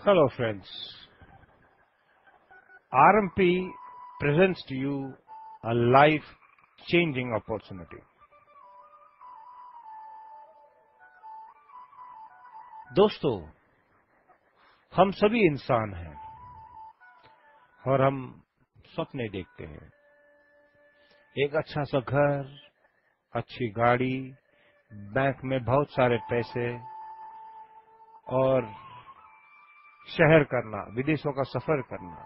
Hello friends, RMP presents to you a life-changing opportunity. दोस्तों, हम सभी इंसान हैं और हम सपने देखते हैं। एक अच्छा सा घर, अच्छी गाड़ी, बैंक में बहुत सारे पैसे और शहर करना, विदेशों का सफर करना,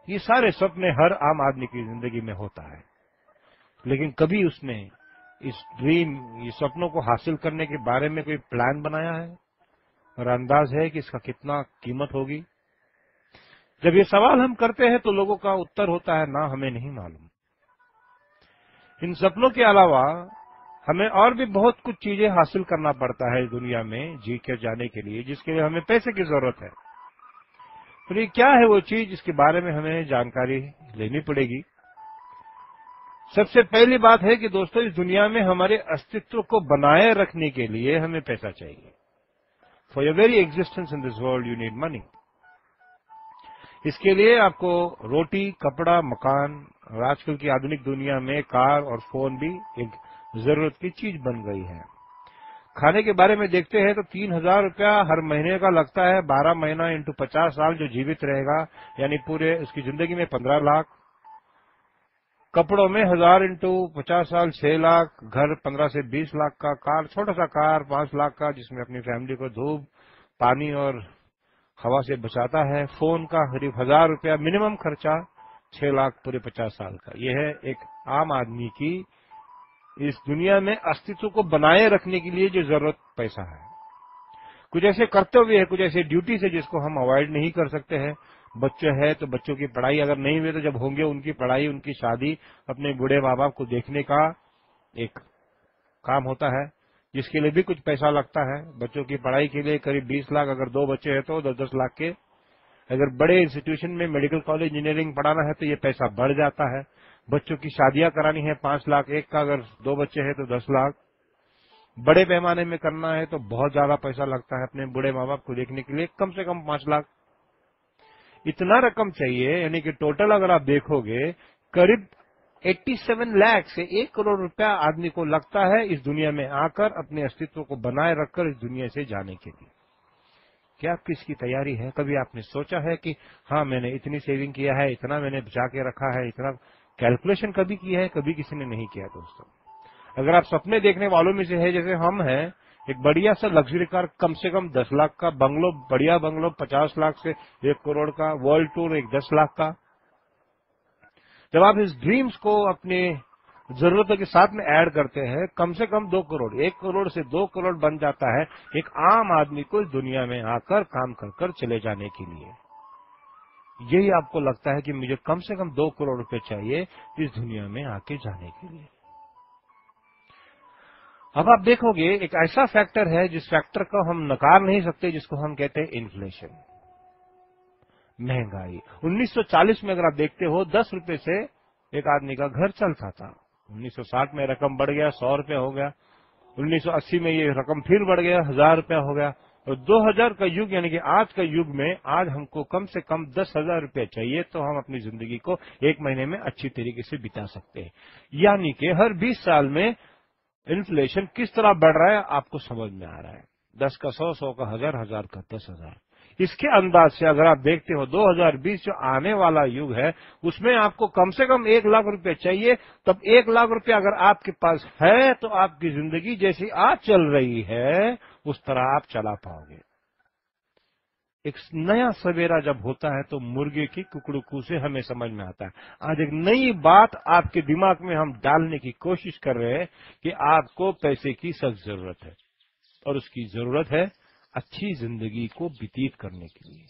ये सारे सपने हर आम आदमी की जिंदगी में होता है। लेकिन कभी उसने इस ये सपनों को हासिल करने के बारे में कोई प्लान बनाया है और अंदाज है कि इसका कितना कीमत होगी? जब ये सवाल हम करते हैं तो लोगों का उत्तर होता है ना, हमें नहीं मालूम। इन सपनों के अलावा हमें और भी बहुत कुछ चीजें हासिल करना पड़ता है दुनिया में जी के जाने के लिए, जिसके लिए हमें पैसे की जरूरत है। तो ये क्या है वो चीज जिसके बारे में हमें जानकारी लेनी पड़ेगी? सबसे पहली बात है कि दोस्तों, इस दुनिया में हमारे अस्तित्व को बनाए रखने के लिए हमें पैसा चाहिए। For your very existence in this world you need money. इसके लिए आपको रोटी, कपड़ा, मकान और आजकल की आधुनिक दुनिया में कार और फोन भी एक जरूरत की चीज बन गई है। खाने के बारे में देखते हैं तो 3,000 रुपया हर महीने का लगता है। 12 महीना इंटू 50 साल जो जीवित रहेगा, यानी पूरे उसकी जिंदगी में 15 लाख। कपड़ों में 1000 इंटू 50 साल 6 लाख। घर 15 से 20 लाख का। कार, छोटा सा कार 5 लाख का, जिसमें अपनी फैमिली को धूप, पानी और हवा से बचाता है। फोन का करीब 1000 रुपया मिनिमम खर्चा, 6 लाख पूरे 50 साल का। यह है एक आम आदमी की इस दुनिया में अस्तित्व को बनाए रखने के लिए जो जरूरत पैसा है। कुछ ऐसे कर्तव्य है, कुछ ऐसे ड्यूटीज है जिसको हम अवॉइड नहीं कर सकते हैं। बच्चे हैं तो बच्चों की पढ़ाई अगर नहीं हुई तो जब होंगे उनकी पढ़ाई, उनकी शादी, अपने बूढ़े माँ बाप को देखने का एक काम होता है, जिसके लिए भी कुछ पैसा लगता है। बच्चों की पढ़ाई के लिए करीब 20 लाख, अगर 2 बच्चे हैं तो 10-10 लाख के। अगर बड़े इंस्टीट्यूशन में मेडिकल कॉलेज, इंजीनियरिंग पढ़ाना है तो ये पैसा बढ़ जाता है। बच्चों की शादियां करानी है 5 लाख एक का, अगर 2 बच्चे हैं तो 10 लाख। बड़े पैमाने में करना है तो बहुत ज्यादा पैसा लगता है। अपने बूढ़े माँ बाप को देखने के लिए कम से कम 5 लाख, इतना रकम चाहिए। यानी कि टोटल अगर आप देखोगे करीब 87 लाख से 1 करोड़ रुपया आदमी को लगता है इस दुनिया में आकर अपने अस्तित्व को बनाए रखकर इस दुनिया से जाने के लिए। क्या आपकी इसकी तैयारी है? कभी आपने सोचा है कि हाँ, मैंने इतनी सेविंग किया है, इतना मैंने बचा के रखा है, इतना कैलकुलेशन कभी किया है? कभी किसी ने नहीं किया दोस्तों। अगर आप सपने देखने वालों में से है, जैसे हम हैं, एक बढ़िया सा लग्जरी कार कम से कम 10 लाख का, बंगलो, बढ़िया बंगलो 50 लाख से 1 करोड़ का, वर्ल्ड टूर एक 10 लाख का। जब आप इस ड्रीम्स को अपने जरूरतों के साथ में ऐड करते हैं, कम से कम 2 करोड़, 1 करोड़ से 2 करोड़ बन जाता है एक आम आदमी को इस दुनिया में आकर काम कर चले जाने के लिए। यही आपको लगता है कि मुझे कम से कम 2 करोड़ रुपए चाहिए इस दुनिया में आके जाने के लिए। अब आप देखोगे एक ऐसा फैक्टर है जिस फैक्टर को हम नकार नहीं सकते, जिसको हम कहते हैं इन्फ्लेशन, महंगाई। 1940 में अगर आप देखते हो 10 रुपए से एक आदमी का घर चलता था। 1960 में रकम बढ़ गया, 100 रुपया हो गया। 1980 में ये रकम फिर बढ़ गया, 1000 रुपया हो गया। और 2000 का युग, यानी कि आज का युग में आज हमको कम से कम 10,000 रुपया चाहिए तो हम अपनी जिंदगी को 1 महीने में अच्छी तरीके से बिता सकते हैं। यानी कि हर 20 साल में इन्फ्लेशन किस तरह बढ़ रहा है आपको समझ में आ रहा है। 10 का 100, 100 का 1000, 1000 का 10,000। इसके अंदाज से अगर आप देखते हो 2020 जो आने वाला युग है, उसमें आपको कम से कम 1 लाख रुपए चाहिए। तब 1 लाख रुपया अगर आपके पास है तो आपकी जिंदगी जैसी आज चल रही है उस तरह आप चला पाओगे। एक नया सवेरा जब होता है तो मुर्गे की कुकड़ुकू से हमें समझ में आता है। आज एक नई बात आपके दिमाग में हम डालने की कोशिश कर रहे हैं कि आपको पैसे की सख्त जरूरत है, और उसकी जरूरत है अच्छी जिंदगी को व्यतीत करने के लिए।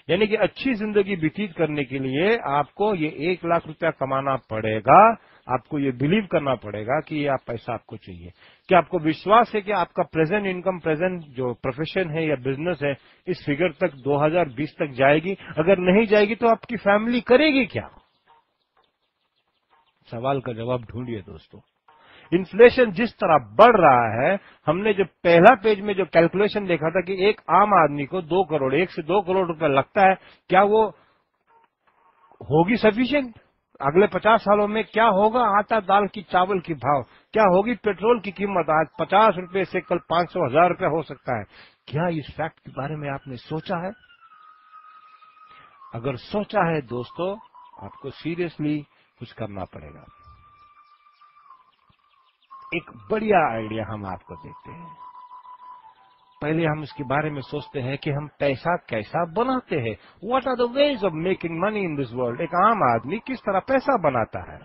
यानी कि अच्छी जिंदगी व्यतीत करने के लिए आपको ये 1 लाख रुपया कमाना पड़ेगा। आपको ये बिलीव करना पड़ेगा कि ये आप पैसा आपको चाहिए। क्या आपको विश्वास है कि आपका प्रेजेंट इनकम, प्रेजेंट जो प्रोफेशन है या बिजनेस है, इस फिगर तक 2020 तक जाएगी? अगर नहीं जाएगी तो आपकी फैमिली करेगी क्या? सवाल का जवाब ढूंढिए दोस्तों। इन्फ्लेशन जिस तरह बढ़ रहा है, हमने जो पहला पेज में जो कैलकुलेशन देखा था कि एक आम आदमी को 2 करोड़ 1 से 2 करोड़ रुपए लगता है, क्या वो होगी सफिशिएंट? अगले 50 सालों में क्या होगा आटा दाल की चावल की भाव, क्या होगी पेट्रोल की कीमत? आज 50 रुपए से कल 500,000 रुपए हो सकता है। क्या इस फैक्ट के बारे में आपने सोचा है? अगर सोचा है दोस्तों, आपको सीरियसली कुछ करना पड़ेगा। एक बढ़िया आइडिया हम आपको देते हैं। पहले हम इसके बारे में सोचते हैं कि हम पैसा कैसा बनाते हैं। What are the ways of making money in this world? एक आम आदमी किस तरह पैसा बनाता है?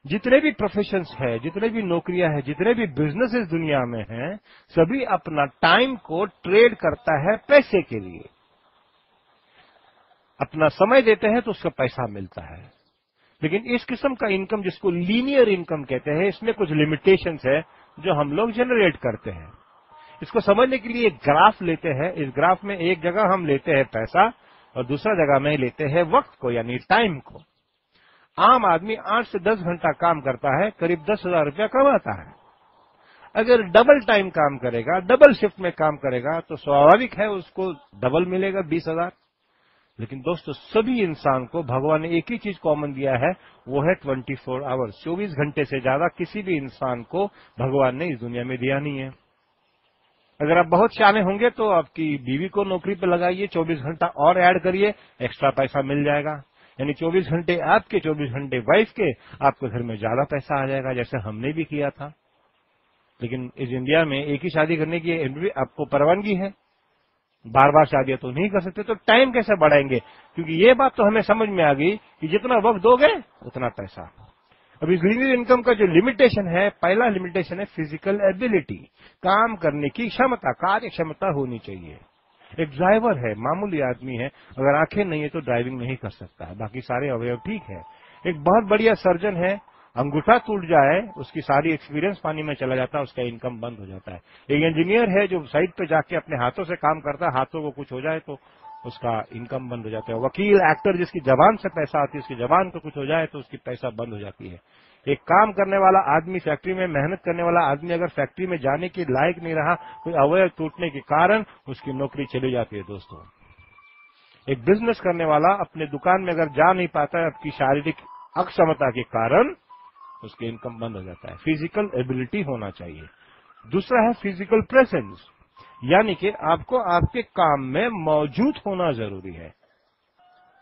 जितने भी प्रोफेशंस है, जितने भी नौकरियां हैं, जितने भी बिजनेसेस दुनिया में हैं, सभी अपना टाइम को ट्रेड करता है पैसे के लिए। अपना समय देते हैं तो उसका पैसा मिलता है। लेकिन इस किस्म का इनकम, जिसको लीनियर इनकम कहते हैं, इसमें कुछ लिमिटेशंस है जो हम लोग जनरेट करते हैं। इसको समझने के लिए एक ग्राफ लेते हैं। इस ग्राफ में एक जगह हम लेते हैं पैसा और दूसरा जगह में लेते हैं वक्त को, यानी टाइम को। आम आदमी 8 से 10 घंटा काम करता है, करीब 10,000 रुपया कमाता है। अगर डबल टाइम काम करेगा, डबल शिफ्ट में काम करेगा, तो स्वाभाविक है उसको डबल मिलेगा, 20,000। लेकिन दोस्तों, सभी इंसान को भगवान ने एक ही चीज कॉमन दिया है, वो है 24 आवर्स। 24 घंटे से ज्यादा किसी भी इंसान को भगवान ने इस दुनिया में दिया नहीं है। अगर आप बहुत शाने होंगे तो आपकी बीवी को नौकरी पर लगाइए, 24 घंटा और ऐड करिए, एक्स्ट्रा पैसा मिल जाएगा। यानी 24 घंटे आपके, 24 घंटे वाइफ के, आपके घर में ज्यादा पैसा आ जाएगा, जैसे हमने भी किया था। लेकिन इस इंडिया में एक ही शादी करने की आपको परवानगी है, बार बार शादियां तो नहीं कर सकते, तो टाइम कैसे बढ़ाएंगे? क्योंकि ये बात तो हमें समझ में आ गई कि जितना वक्त दोगे उतना पैसा। अब इस लीनियर इनकम का जो लिमिटेशन है, पहला लिमिटेशन है फिजिकल एबिलिटी, काम करने की क्षमता, कार्य क्षमता होनी चाहिए। एक ड्राइवर है, मामूली आदमी है, अगर आंखें नहीं है तो ड्राइविंग नहीं कर सकता है, बाकी सारे अवयव ठीक है। एक बहुत बढ़िया सर्जन है, अंगूठा टूट जाए, उसकी सारी एक्सपीरियंस पानी में चला जाता है, उसका इनकम बंद हो जाता है। एक इंजीनियर है जो साइट पे जाके अपने हाथों से काम करता है, हाथों को कुछ हो जाए तो उसका इनकम बंद हो जाता है। वकील, एक्टर, जिसकी जबान से पैसा आती है, उसकी जबान को कुछ हो जाए तो उसकी पैसा बंद हो जाती है। एक काम करने वाला आदमी, फैक्ट्री में मेहनत करने वाला आदमी अगर फैक्ट्री में जाने के लायक नहीं रहा, कोई अवयव टूटने के कारण उसकी नौकरी चली जाती है। दोस्तों, एक बिजनेस करने वाला अपने दुकान में अगर जा नहीं पाता है, आपकी शारीरिक अक्षमता के कारण उसकी इनकम बंद हो जाता है। फिजिकल एबिलिटी होना चाहिए। दूसरा है फिजिकल प्रेजेंस, यानी कि आपको आपके काम में मौजूद होना जरूरी है।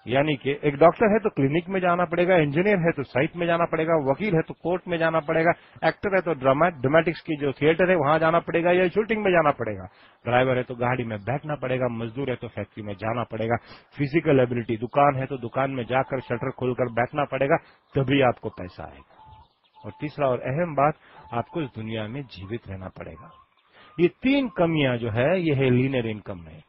यानी कि एक डॉक्टर है तो क्लिनिक में जाना पड़ेगा, इंजीनियर है तो साइट में जाना पड़ेगा, वकील है तो कोर्ट में जाना पड़ेगा, एक्टर है तो ड्रामेटिक्स की जो थिएटर है वहां जाना पड़ेगा या शूटिंग में जाना पड़ेगा, ड्राइवर है तो गाड़ी में बैठना पड़ेगा, मजदूर है तो फैक्ट्री में जाना पड़ेगा। फिजिकल एबिलिटी, दुकान है तो दुकान में जाकर शटर खोलकर बैठना पड़ेगा, तभी आपको पैसा आएगा। और तीसरा और अहम बात, आपको इस दुनिया में जीवित रहना पड़ेगा। ये 3 कमियां जो है, ये है लीनियर इनकम में।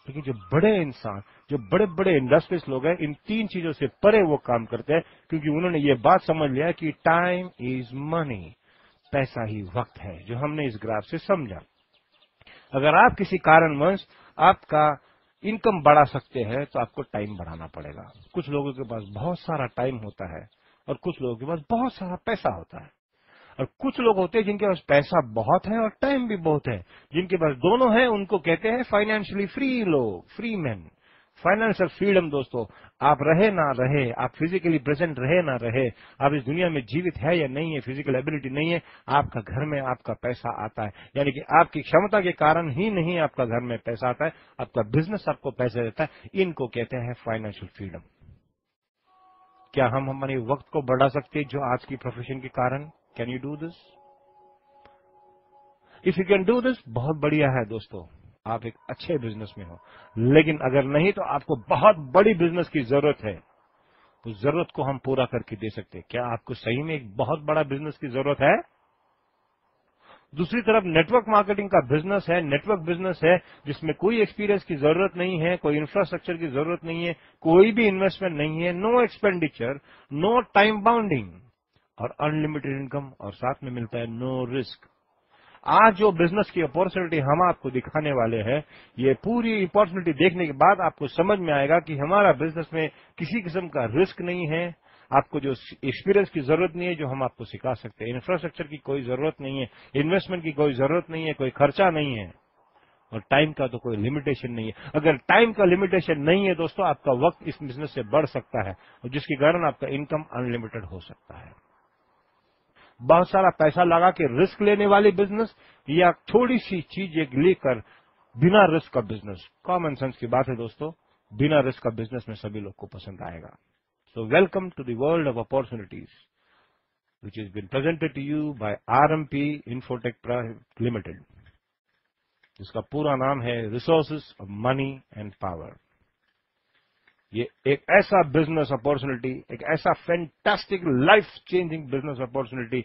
लेकिन जो बड़े इंसान, जो बड़े बड़े इंडस्ट्रीज लोग हैं, इन 3 चीजों से परे वो काम करते हैं, क्योंकि उन्होंने ये बात समझ लिया कि टाइम इज मनी, पैसा ही वक्त है, जो हमने इस ग्राफ से समझा। अगर आप किसी कारणवश आपका इनकम बढ़ा सकते हैं तो आपको टाइम बढ़ाना पड़ेगा। कुछ लोगों के पास बहुत सारा टाइम होता है और कुछ लोगों के पास बहुत सारा पैसा होता है, और कुछ लोग होते हैं जिनके पास पैसा बहुत है और टाइम भी बहुत है। जिनके पास दोनों है उनको कहते हैं फाइनेंशियली फ्री लोग, फ्री मैन। फाइनेंशियल फ्रीडम दोस्तों, आप रहे ना रहे, आप फिजिकली प्रेजेंट रहे ना रहे, आप इस दुनिया में जीवित है या नहीं है, फिजिकल एबिलिटी नहीं है, आपका घर में आपका पैसा आता है। यानी कि आपकी क्षमता के कारण ही नहीं आपका घर में पैसा आता है, आपका बिजनेस आपको पैसा देता है। इनको कहते हैं फाइनेंशियल फ्रीडम। क्या हम हमारे वक्त को बढ़ा सकते हैं जो आज की प्रोफेशन के कारण? Can you do this? If you can do this, बहुत बढ़िया है दोस्तों, आप एक अच्छे बिजनेस में हो। लेकिन अगर नहीं तो आपको बहुत बड़ी बिजनेस की जरूरत है। उस जरूरत को हम पूरा करके दे सकते हैं। क्या आपको सही में एक बहुत बड़ा बिजनेस की जरूरत है? दूसरी तरफ नेटवर्क मार्केटिंग का बिजनेस है, नेटवर्क बिजनेस है जिसमें कोई एक्सपीरियंस की जरूरत नहीं है, कोई इंफ्रास्ट्रक्चर की जरूरत नहीं है, कोई भी इन्वेस्टमेंट नहीं है, no expenditure, no time bounding और अनलिमिटेड इनकम, और साथ में मिलता है नो रिस्क। आज जो बिजनेस की अपॉर्चुनिटी हम आपको दिखाने वाले हैं, ये पूरी अपॉर्चुनिटी देखने के बाद आपको समझ में आएगा कि हमारा बिजनेस में किसी किस्म का रिस्क नहीं है, आपको जो एक्सपीरियंस की जरूरत नहीं है जो हम आपको सिखा सकते हैं। इंफ्रास्ट्रक्चर की कोई जरूरत नहीं है, इन्वेस्टमेंट की कोई जरूरत नहीं है, कोई खर्चा नहीं है, और टाइम का तो कोई लिमिटेशन नहीं है। अगर टाइम का लिमिटेशन नहीं है दोस्तों, आपका वक्त इस बिजनेस से बढ़ सकता है, और जिसके कारण आपका इनकम अनलिमिटेड हो सकता है। बहुत सारा पैसा लगा के रिस्क लेने वाली बिजनेस, या थोड़ी सी चीज एक लेकर बिना रिस्क का बिजनेस, कॉमन सेंस की बात है दोस्तों, बिना रिस्क का बिजनेस में सभी लोग को पसंद आएगा। So welcome to the world of opportunities which is been presented to you by RMP infotech private limited, जिसका पूरा नाम है resources of money and power. ये एक ऐसा बिजनेस अपॉर्चुनिटी, एक ऐसा fantastic life changing business opportunity